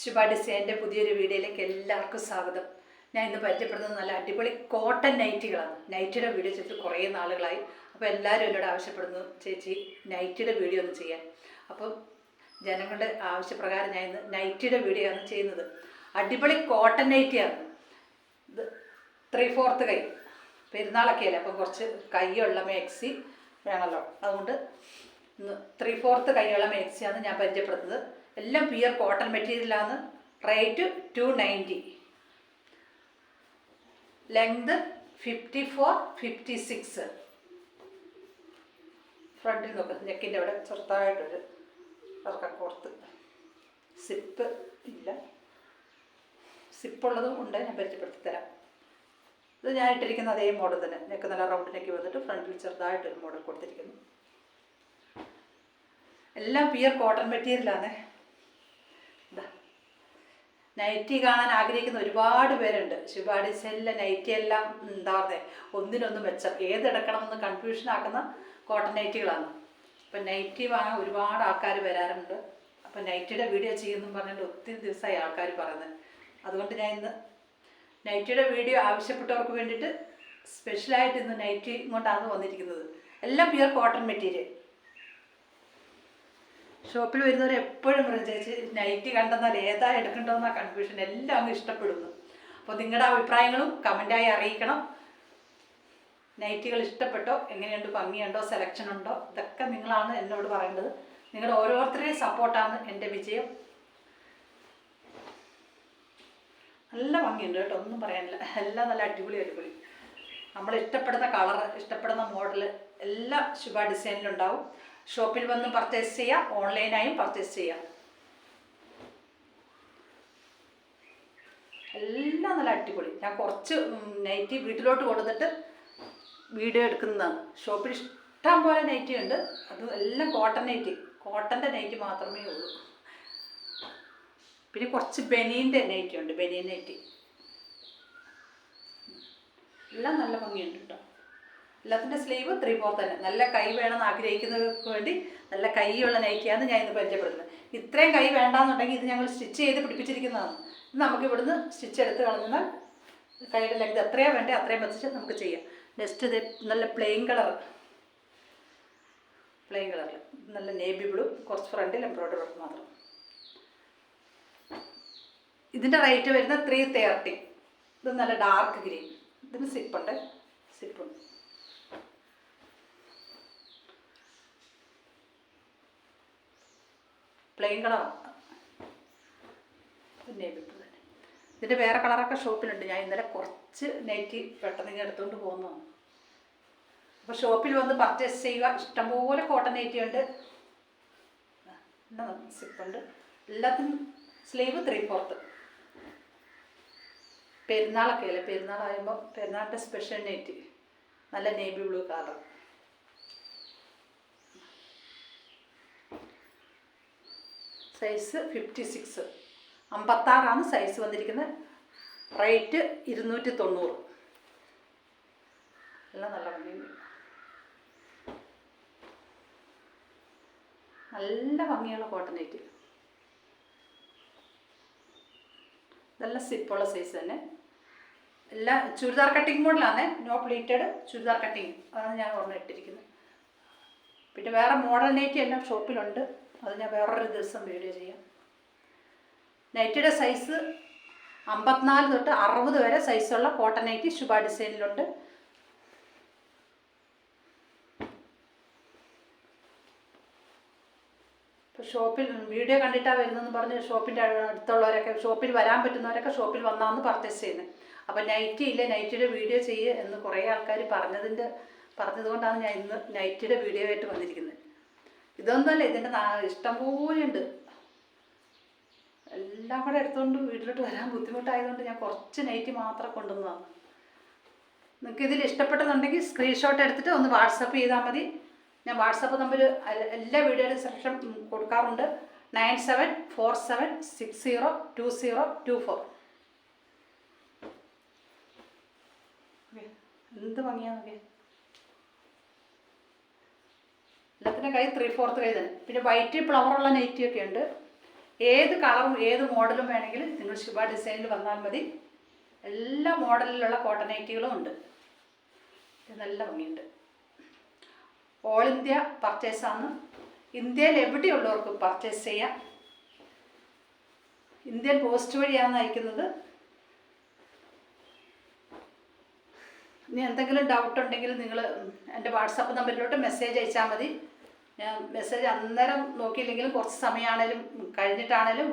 ശുഭ ഡിസൈൻ്റെ പുതിയൊരു വീഡിയോയിലേക്ക് എല്ലാവർക്കും സ്വാഗതം. ഞാൻ ഇന്ന് പരിചയപ്പെടുന്നത് നല്ല അടിപൊളി കോട്ടൺ നൈറ്റികളാണ്. നൈറ്റിയുടെ വീഡിയോ ചെയ്തിട്ട് കുറേ നാളുകളായി. അപ്പോൾ എല്ലാവരും എന്നോട് ആവശ്യപ്പെടുന്നു, ചേച്ചി നൈറ്റിയുടെ വീഡിയോ ഒന്ന് ചെയ്യാൻ. അപ്പം ജനങ്ങളുടെ ആവശ്യപ്രകാരം ഞാൻ ഇന്ന് നൈറ്റിയുടെ വീഡിയോ ആണ് ചെയ്യുന്നത്. അടിപൊളി കോട്ടൺ നൈറ്റിയാണ് ഇത്. 3/4 കൈ, പെരുന്നാളൊക്കെ അല്ലേ, അപ്പം കുറച്ച് കൈയുള്ള മാക്സി വേണമല്ലോ. അതുകൊണ്ട് 3/4 കൈയുള്ള മാക്സിയാണ് ഞാൻ പരിചയപ്പെടുത്തുന്നത്. എല്ലാം പ്യുവർ കോട്ടൺ മെറ്റീരിയലാണ്. Rate 290, length 54-56. ഫ്രണ്ടിൽ നോക്കുക, നെക്കിൻ്റെ അവിടെ ചെറുതായിട്ടൊരു ഇറക്കക്കുറത്ത്. സിപ്പ് ഇല്ല, സിപ്പുള്ളതും ഉണ്ട്, ഞാൻ പരിചയപ്പെടുത്തി തരാം. ഇത് ഞാൻ ഇട്ടിരിക്കുന്ന അതേ മോഡൽ തന്നെ, നെക്ക് നല്ല റൗണ്ട് നെക്ക് വന്നിട്ട് ഫ്രണ്ടിൽ ചെറുതായിട്ടൊരു മോഡൽ കൊടുത്തിരിക്കുന്നു. എല്ലാം പ്യുവർ കോട്ടൺ മെറ്റീരിയലാണ്. നൈറ്റി കാണാൻ ആഗ്രഹിക്കുന്ന ഒരുപാട് പേരുണ്ട്. ശുഭ ഡിസൈനിലെ നൈറ്റി എല്ലാം എന്താ പറയുക, ഒന്നിനൊന്നും മെച്ചം, ഏതെടുക്കണമെന്ന് കൺഫ്യൂഷൻ ആക്കുന്ന കോട്ടൺ നൈറ്റികളാണ്. അപ്പം നൈറ്റി വാങ്ങാൻ ഒരുപാട് ആൾക്കാർ വരാറുണ്ട്. അപ്പം നൈറ്റിയുടെ വീഡിയോ ചെയ്യുമെന്നും പറഞ്ഞിട്ട് ഒത്തിരി ദിവസമായി ആൾക്കാർ പറയുന്നത്. അതുകൊണ്ട് ഞാൻ ഇന്ന് നൈറ്റിയുടെ വീഡിയോ ആവശ്യപ്പെട്ടവർക്ക് വേണ്ടിയിട്ട് സ്പെഷ്യലായിട്ട് ഇന്ന് നൈറ്റി കൊണ്ടാണ് വന്നിരിക്കുന്നത്. എല്ലാം പ്യുവർ കോട്ടൺ മെറ്റീരിയൽ. ഷോപ്പിൽ വരുന്നവർ എപ്പോഴും പറയും, ചേച്ചി നൈറ്റി കണ്ടെന്നാൽ ഏതാ എടുക്കേണ്ടതെന്നാ കൺഫ്യൂഷൻ. എല്ലാം അങ്ങ് ഇഷ്ടപ്പെടുന്നു. അപ്പോൾ നിങ്ങളുടെ അഭിപ്രായങ്ങളും കമൻറ്റായി അറിയിക്കണം. നൈറ്റികൾ ഇഷ്ടപ്പെട്ടോ, എങ്ങനെയുണ്ട്, ഭംഗിയുണ്ടോ, സെലക്ഷൻ ഉണ്ടോ, ഇതൊക്കെ നിങ്ങളാണ് എന്നോട് പറയേണ്ടത്. നിങ്ങളുടെ ഓരോരുത്തരുടെയും സപ്പോർട്ടാണ് എൻ്റെ വിജയം. നല്ല ഭംഗിയുണ്ട് കേട്ടോ, ഒന്നും പറയാനില്ല. എല്ലാം നല്ല അടിപൊളി. നമ്മൾ ഇഷ്ടപ്പെടുന്ന കളർ, ഇഷ്ടപ്പെടുന്ന മോഡൽ എല്ലാം ശുഭ ഡിസൈനിലുണ്ടാവും. ഷോപ്പിൽ വന്ന് പർച്ചേസ് ചെയ്യാം, ഓൺലൈനായും പർച്ചേസ് ചെയ്യാം. എല്ലാം നല്ല അടിപൊളി. ഞാൻ കുറച്ച് നൈറ്റി വീട്ടിലോട്ട് കൊടുത്തിട്ട് വീഡിയോ എടുക്കുന്നതാണ്. ഷോപ്പിൽ ഇഷ്ടം പോലെ നൈറ്റി ഉണ്ട്. അത് എല്ലാം കോട്ടൺ നൈറ്റി, കോട്ടൻ്റെ നൈറ്റി മാത്രമേ ഉള്ളൂ. പിന്നെ കുറച്ച് ബനിയൻ്റെ നൈറ്റി ഉണ്ട്, ബനിയൻ നൈറ്റി. എല്ലാം നല്ല ഭംഗിയുണ്ട് കേട്ടോ. എല്ലാത്തിൻ്റെ സ്ലീവ് 3/4 തന്നെ. നല്ല കൈ വേണമെന്ന് ആഗ്രഹിക്കുന്നവർക്ക് വേണ്ടി നല്ല കൈയുള്ള നൈറ്റിയാണ് ഞാൻ ഇന്ന് പരിചയപ്പെടുത്തുന്നത്. ഇത്രയും കൈ വേണ്ടാന്നുണ്ടെങ്കിൽ ഇത് ഞങ്ങൾ സ്റ്റിച്ച് ചെയ്ത് പിടിപ്പിച്ചിരിക്കുന്നതാണ്. ഇത് നമുക്ക് ഇവിടുന്ന് സ്റ്റിച്ച് എടുത്ത് കളഞ്ഞാൽ കൈയുടെ ലെങ്ത് എത്രയാണ് വേണ്ടത് അത്രയും വെച്ചിട്ട് നമുക്ക് ചെയ്യാം. നെക്സ്റ്റ് ഇത് നല്ല പ്ലെയിൻ കളറിൽ നല്ല നേവി ബ്ലൂ, കുറച്ച് ഫ്രണ്ടിൽ എംബ്രോയ്ഡറി വർക്ക് മാത്രം. ഇതിൻ്റെ റേറ്റ് വരുന്നത് 330. ഇത് നല്ല ഡാർക്ക് ഗ്രീൻ. ഇതിന് സിപ്പുണ്ട്. പ്ലെയിൻ കളറാണ്, നേവി ബ്ലൂ തന്നെ. ഇതിൻ്റെ വേറെ കളറൊക്കെ ഷോപ്പിലുണ്ട്. ഞാൻ ഇന്നലെ കുറച്ച് നൈറ്റി പെട്ടെന്ന് ഇങ്ങനെ എടുത്തുകൊണ്ട് പോകുന്നതാണ്. അപ്പോൾ ഷോപ്പിൽ വന്ന് പർച്ചേസ് ചെയ്യുക. ഇഷ്ടംപോലെ കോട്ടൺ നൈറ്റി ഉണ്ട്, സിപ്പുണ്ട്. എല്ലാത്തിനും സ്ലീവ് 3/4. പെരുന്നാളൊക്കെ അല്ലേ, പെരുന്നാളാകുമ്പോൾ പെരുന്നാളിൻ്റെ സ്പെഷ്യൽ നൈറ്റി നല്ല navy blue colour. Size 56, 56 size വന്നിരിക്കുന്നത്. റേറ്റ് 290. എല്ലാം നല്ല ഭംഗിയുണ്ട്, നല്ല ഭംഗിയുള്ള കോട്ടൺ നൈറ്റ്. ഇതെല്ലാം സിപ്പുള്ള സൈസ് തന്നെ. എല്ലാം ചുരിദാർ കട്ടിങ് മോഡലാണ്, നോ പ്ലീറ്റഡ് ചുരിദാർ കട്ടിങ്. അതാണ് ഞാൻ ഓർമ്മ ഇട്ടിരിക്കുന്നത്. പിന്നെ വേറെ മോഡൽ നൈറ്റി എല്ലാം ഷോപ്പിലുണ്ട്. അത് ഞാൻ വേറൊരു ദിവസം വീഡിയോ ചെയ്യാം. നൈറ്റിയുടെ സൈസ് 54 തൊട്ട് 60 വരെ സൈസുള്ള കോട്ടൺ നൈറ്റി ശുഭ ഡിസൈനിലുണ്ട്. ഇപ്പോൾ ഷോപ്പിൽ വീഡിയോ കണ്ടിട്ടാണ് വരുന്നതെന്ന് പറഞ്ഞ് ഷോപ്പിൻ്റെ അടുത്തുള്ളവരൊക്കെ, ഷോപ്പിൽ വരാൻ പറ്റുന്നവരൊക്കെ ഷോപ്പിൽ വന്നാന്ന് പർച്ചേസ് ചെയ്യുന്നത്. അപ്പം നൈറ്റി ഇല്ല, നൈറ്റിയുടെ വീഡിയോ ചെയ്യുക എന്ന് കുറേ ആൾക്കാർ പറഞ്ഞതുകൊണ്ടാണ് ഞാൻ ഇന്ന് നൈറ്റിയുടെ വീഡിയോ ആയിട്ട് വന്നിരിക്കുന്നത്. ഇതൊന്നുമല്ല, ഇതിൻ്റെ ഇഷ്ടംപോലെ ഉണ്ട്. എല്ലാം കൂടെ എടുത്തുകൊണ്ട് വീട്ടിലോട്ട് വരാൻ ബുദ്ധിമുട്ടായതുകൊണ്ട് ഞാൻ കുറച്ച് നൈറ്റി മാത്രം കൊണ്ടുവന്നതാണ്. നിങ്ങൾക്ക് ഇതിൽ ഇഷ്ടപ്പെട്ടെന്നുണ്ടെങ്കിൽ സ്ക്രീൻഷോട്ട് എടുത്തിട്ട് ഒന്ന് വാട്സപ്പ് ചെയ്താൽ മതി. ഞാൻ വാട്സപ്പ് നമ്പർ എല്ലാ വീഡിയോയുടെ സെക്ഷൻ കൊടുക്കാറുണ്ട്. 9747602024. എന്ത് ഭംഗിയാന്ന്. എല്ലാത്തിൻ്റെ കൈ 3/4 കൈ തന്നെ. പിന്നെ വൈറ്റ് ഫ്ലവറുള്ള നൈറ്റിയൊക്കെ ഉണ്ട്. ഏത് കളറും ഏത് മോഡലും വേണമെങ്കിലും നിങ്ങൾ ശുഭ ഡിസൈനിൽ വന്നാൽ മതി. എല്ലാ മോഡലിലുള്ള കോട്ടൺ നൈറ്റികളും ഉണ്ട്. ഇത് നല്ല ഭംഗിയുണ്ട്. ഓൾ ഇന്ത്യ പർച്ചേസാണ്. ഇന്ത്യയിൽ എവിടെയുള്ളവർക്കും പർച്ചേസ് ചെയ്യാം. ഇന്ത്യൻ പോസ്റ്റ് വഴിയാണ് അയക്കുന്നത്. ഇനി എന്തെങ്കിലും ഡൗട്ട് ഉണ്ടെങ്കിൽ നിങ്ങൾ എൻ്റെ വാട്സാപ്പ് നമ്പറിലോട്ട് മെസ്സേജ് അയച്ചാൽ മതി. ഞാൻ മെസ്സേജ് അന്നേരം നോക്കിയില്ലെങ്കിലും കുറച്ച് സമയമാണേലും കഴിഞ്ഞിട്ടാണേലും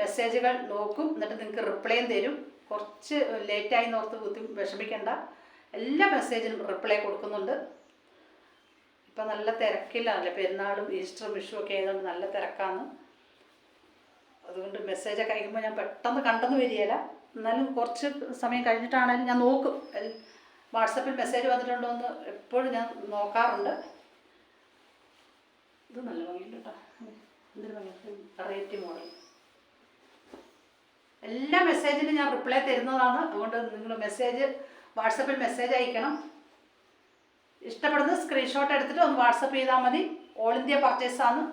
മെസ്സേജുകൾ നോക്കും. എന്നിട്ട് നിങ്ങൾക്ക് റിപ്ലൈയും തരും. കുറച്ച് ലേറ്റായി നോർത്ത് വിഷമിക്കേണ്ട. എല്ലാ മെസ്സേജിനും റിപ്ലൈ കൊടുക്കുന്നുണ്ട്. ഇപ്പം നല്ല തിരക്കില്ലാണല്ലേ, പെരുന്നാളും ഈസ്റ്ററും വിഷുവും ഒക്കെ ആയതുകൊണ്ട് നല്ല തിരക്കാണ്. അതുകൊണ്ട് മെസ്സേജൊക്കെ അയക്കുമ്പോൾ ഞാൻ പെട്ടെന്ന് കണ്ടെന്ന് വരികയില്ല. എന്നാലും കുറച്ച് സമയം കഴിഞ്ഞിട്ടാണെങ്കിലും ഞാൻ നോക്കും. വാട്സപ്പിൽ മെസ്സേജ് വന്നിട്ടുണ്ടോ എന്ന് എപ്പോഴും ഞാൻ നോക്കാറുണ്ട്. ഇത് നല്ല ഭംഗിയുണ്ട് കേട്ടോ. എന്തൊരു ഭംഗി, വെറൈറ്റി മോഡൽ. എല്ലാ മെസ്സേജിനും ഞാൻ റിപ്ലൈ തരുന്നതാണ്. അതുകൊണ്ട് നിങ്ങൾ വാട്സപ്പിൽ മെസ്സേജ് അയക്കണം. ഇഷ്ടപ്പെടുന്ന സ്ക്രീൻഷോട്ട് എടുത്തിട്ട് ഒന്ന് വാട്സപ്പ് ചെയ്താൽ മതി. ഓൾ ഇന്ത്യ പർച്ചേസാണ്.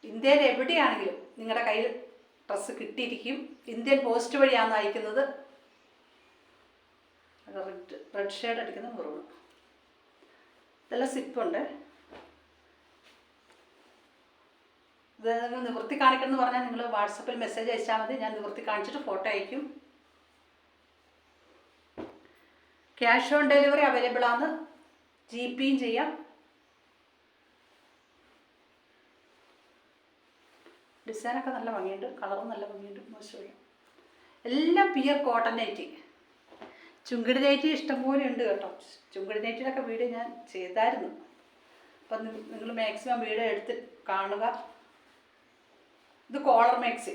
ഇന്ത്യയിൽ എവിടെയാണെങ്കിലും നിങ്ങളുടെ കയ്യിൽ ഡ്രസ്സ് കിട്ടിയിരിക്കും. ഇന്ത്യൻ പോസ്റ്റ് വഴിയാണ് അയക്കുന്നത്. റെഡ് ഷെയ്ഡ് അടിക്കുന്ന മെറൂൺ. ഇതെല്ലാം സിപ്പുണ്ട്. ഇത് നിങ്ങൾ നിവൃത്തി കാണിക്കണം എന്ന് പറഞ്ഞാൽ നിങ്ങൾ വാട്സപ്പിൽ മെസ്സേജ് അയച്ചാൽ മതി. ഞാൻ നിവൃത്തി കാണിച്ചിട്ട് ഫോട്ടോ അയക്കും. ക്യാഷ് ഓൺ ഡെലിവറി അവൈലബിൾ ആണ്. ജിപേയും ചെയ്യാം. ഡിസൈനൊക്കെ നല്ല ഭംഗിയുണ്ട്. കളറും നല്ല ഭംഗിയുണ്ട്. മോശമില്ല. എല്ലാം പിയർ കോട്ടൺ നൈറ്റി. ചുങ്കിടി നൈറ്റി ഇഷ്ടംപോലെ ഉണ്ട് കേട്ടോ. ചുങ്കിടി നൈറ്റിയിലൊക്കെ വീഡിയോ ഞാൻ ചെയ്തായിരുന്നു. അപ്പം നിങ്ങൾ മാക്സിമം വീഡിയോ എടുത്ത് കാണുക. ഇത് കോളർ മാക്സി.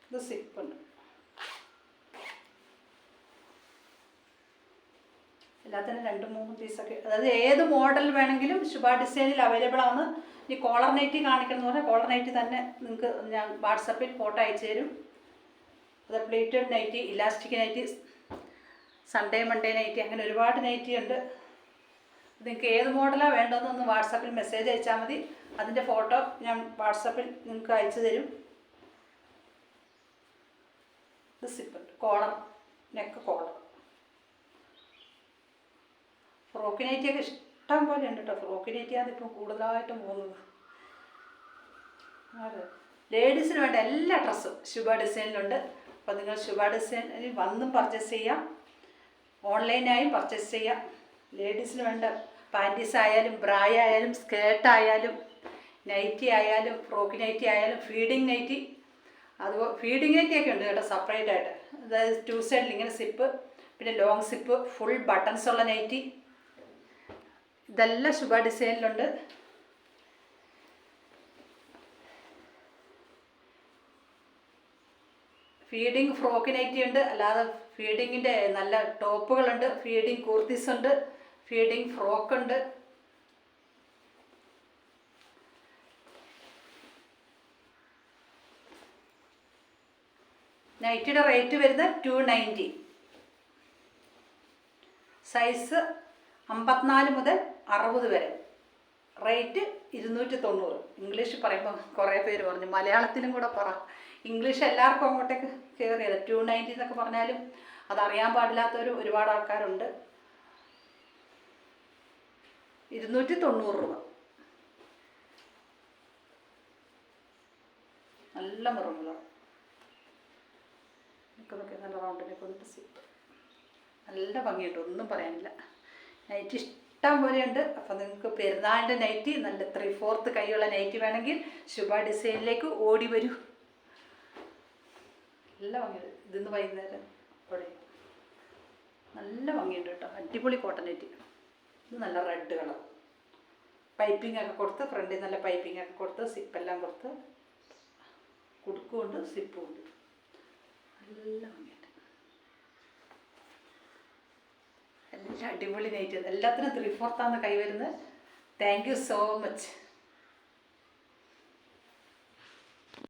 ഇത് സിപ്പുണ്ട്. എല്ലാത്തിനും 2-3 പീസൊക്കെ. അതായത് ഏത് മോഡൽ വേണമെങ്കിലും ശുഭ ഡിസൈനിൽ അവൈലബിൾ ആണ്. ഈ കോളർ നൈറ്റി കാണിക്കണമെന്ന് പറഞ്ഞാൽ കോളർ നൈറ്റി തന്നെ നിങ്ങൾക്ക് ഞാൻ വാട്സപ്പിൽ ഫോട്ടോ അയച്ചു തരും. അത് pleated nighty, elastic nighty, Sunday Monday nighty, അങ്ങനെ ഒരുപാട് നൈറ്റി ഉണ്ട്. നിങ്ങൾക്ക് ഏത് മോഡലാണ് വേണ്ടതെന്നൊന്ന് വാട്സപ്പിൽ മെസ്സേജ് അയച്ചാൽ മതി. അതിൻ്റെ ഫോട്ടോ ഞാൻ വാട്സപ്പിൽ നിങ്ങൾക്ക് അയച്ചു തരും. ഇത് സിപ്പുണ്ട്. Collar, neck collar. ഫ്രോക്ക് നൈറ്റിയൊക്കെ ഇഷ്ടം പോലെ ഉണ്ട് കേട്ടോ. ഫ്രോക്ക് നൈറ്റിയാണ് ഇപ്പോൾ കൂടുതലായിട്ടും പോകുന്നത്. അതെ, ലേഡീസിന് വേണ്ട എല്ലാ ഡ്രസ്സും ശുഭ ഡിസൈനിലുണ്ട്. അപ്പോൾ നിങ്ങൾ ശുഭ ഡിസൈനിൽ വന്നും പർച്ചേസ് ചെയ്യാം, ഓൺലൈനായും പർച്ചേസ് ചെയ്യാം. ലേഡീസിന് വേണ്ട പാൻറ്റീസ് ആയാലും ബ്രായ ആയാലും സ്കേർട്ടായാലും നൈറ്റി ആയാലും ഫ്രോക്ക് നൈറ്റി ആയാലും ഫീഡിങ് നൈറ്റി, അതുപോലെ ഫീഡിങ് നൈറ്റിയൊക്കെ ഉണ്ട് കേട്ടോ സെപ്പറേറ്റ് ആയിട്ട്. അതായത് 2 സൈഡിൽ ഇങ്ങനെ സിപ്പ്, പിന്നെ ലോങ് സിപ്പ്, ഫുൾ ബട്ടൺസ് ഉള്ള നൈറ്റി. ഇതെല്ലാം ശുഭ ഡിസൈനിലുണ്ട്. ഫീഡിങ് ഫ്രോക്ക് നൈറ്റി ഉണ്ട്. അല്ലാതെ ഫീഡിങ്ങിൻ്റെ നല്ല ടോപ്പുകളുണ്ട്. ഫീഡിങ് കുർത്തീസ് ഉണ്ട്. ഫീഡിങ് ഫ്രോക്ക് ഉണ്ട്. നൈറ്റിയുടെ റേറ്റ് വരുന്നത് 290. സൈസ് 54 മുതൽ 60 വരെ. റേറ്റ് 290. ഇംഗ്ലീഷ് പറയുമ്പോൾ കുറേ പേര് പറഞ്ഞു, മലയാളത്തിലും കൂടെ പറ. ഇംഗ്ലീഷ് എല്ലാവർക്കും അങ്ങോട്ടേക്ക് കയറിയത്. 290 എന്നൊക്കെ പറഞ്ഞാലും അതറിയാൻ പാടില്ലാത്തവർ ഒരുപാട് ആൾക്കാരുണ്ട്. 290 രൂപ. നല്ല മെറൂൺ കളർ. നിൽക്കുന്നൊക്കെ നല്ല റൗണ്ടിലേക്ക് വന്നിട്ട് സിപ്പ്. നല്ല ഭംഗിയുണ്ട്, ഒന്നും പറയാനില്ല. നൈറ്റി ഇഷ്ടം പോലെയുണ്ട്. അപ്പം നിങ്ങൾക്ക് പെരുന്നാളിൻ്റെ നൈറ്റി, നല്ല 3/4 കൈയുള്ള നൈറ്റി വേണമെങ്കിൽ ശുഭ ഡിസൈനിലേക്ക് ഓടി വരൂ. നല്ല ഭംഗിയുണ്ട്. ഇതിന്ന് വൈകുന്നേരം അവിടെ നല്ല ഭംഗിയുണ്ട് കേട്ടോ. അടിപൊളി കോട്ടൺ നൈറ്റി. ഇത് നല്ല റെഡ് കളർ. പൈപ്പിംഗ് ഒക്കെ കൊടുത്ത്, ഫ്രണ്ടിൽ നല്ല പൈപ്പിംഗ് ഒക്കെ കൊടുത്ത്, സിപ്പെല്ലാം കൊടുത്ത്, കുടുക്കുമുണ്ട് സിപ്പും ഉണ്ട്. നല്ല ഭംഗിയുണ്ട്. എല്ലാം അടിപൊളി നൈറ്റ്. എല്ലാത്തിനും 3/4 കൈ വരുന്നത്. Thank you so much.